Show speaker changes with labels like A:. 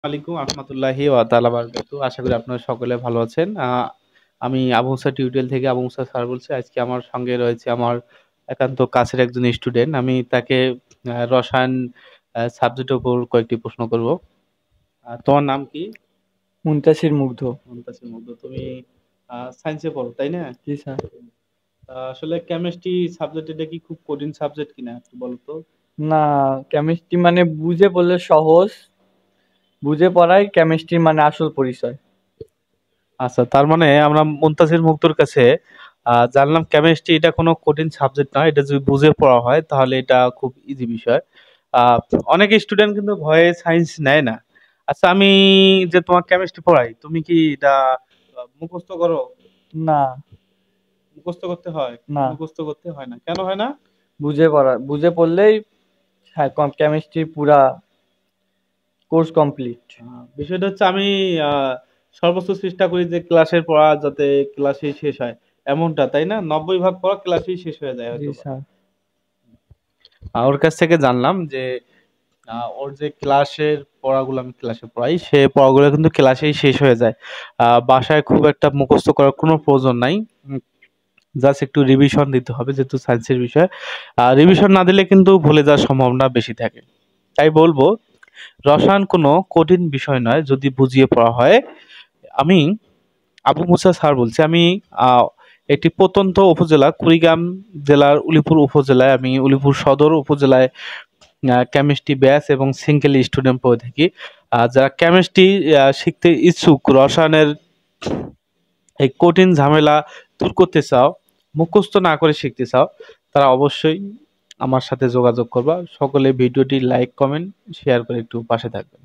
A: আলাইকুম আহমতুল্লাহি ওয়া তাআলা বারাকাতু। আশা করি আপনারা সকলে ভালো আছেন। আমি আবু মুসা টিউটোরিয়াল থেকে আবু মুসা স্যার বলছি। আজকে আমার সঙ্গে রয়েছে আমার একান্ত কাছের একজন স্টুডেন্ট। আমি তাকে রসায়ন সাবজেক্টের উপর কয়েকটি প্রশ্ন করব। তোমার নাম কি?
B: মুনতাসির মুগ্ধ।
A: মুনতাসির মুগ্ধ। তুমি সায়েন্সে পড়ো, তাই না?
B: জি স্যার।
A: আসলে কেমিস্ট্রি সাবজেক্ট এটা কি খুব কঠিন সাবজেক্ট কিনা একটু বলো তো।
B: না, কেমিস্ট্রি মানে বুঝে পড়লে সহজ, বুঝে পড়াই কেমিস্ট্রি মানে আসল পরিচয়।
A: আচ্ছা, তার মানে আমরা মুনতাসির মুগ্ধর কাছে জানলাম কেমিস্ট্রি এটা কোনো কঠিন সাবজেক্ট নয়, এটা যদি বুঝে পড়া হয় তাহলে এটা খুব ইজি বিষয়। আহ, অনেক স্টুডেন্ট কিন্তু ভয়ে সায়েন্স নেয় না। আচ্ছা, আমি যে তোমার কেমিস্ট্রি পড়াই, তুমি কি এটা মুখস্থ করো?
B: না।
A: মুখস্থ করতে হয়?
B: না,
A: মুখস্থ করতে হয় না, কেন হয় না?
B: বুঝে পড়লেই কেমিস্ট্রি পুরা কোর্স কমপ্লিট।
A: বিষয়টা হচ্ছে আমি সর্বোচ্চ চেষ্টা করি যে ক্লাসের পড়া যাতে ক্লাসেই শেষ হয়, এমনটা তাই না? 90% পড়া ক্লাসেই শেষ হয়ে যায়
B: জি
A: হয়তো।
B: স্যার।
A: ওর কাছ থেকে জানলাম যে ওর যে ক্লাসের পড়াগুলো আমি ক্লাসে পড়াই, সে পড়াগুলো কিন্তু ক্লাসেই শেষ হয়ে যায়। বাসায় খুব একটা মুখস্থ করার কোনো প্রয়োজন নাই। জাস্ট একটু রিভিশন দিতে হবে, যেহেতু সায়েন্সের বিষয়। রিভিশন না দিলে কিন্তু ভুলে যাওয়ার সম্ভাবনা বেশি থাকে। তাই বলবো, রসায়ন কোনো কঠিন বিষয় নয় যদি বুঝিয়ে পড়া হয়। আমি আবু মুসা স্যার বলছি। আমি আহ, একটি প্রত্যন্ত উপজেলা কুড়িগ্রাম জেলার উলিপুর উপজেলায়, আমি উলিপুর সদর উপজেলায় কেমিস্ট্রি ব্যাচ এবং সিঙ্গেল স্টুডেন্ট পড়ে থাকি। যারা কেমিস্ট্রি শিখতে ইচ্ছুক, রসায়নের এই কঠিন ঝামেলা দূর করতে চাও, মুখস্থ না করে শিখতে চাও, তারা অবশ্যই আমার সাথে যোগাযোগ করবা। সকলে ভিডিওটি লাইক কমেন্ট শেয়ার করে একটু পাশে থাকবেন।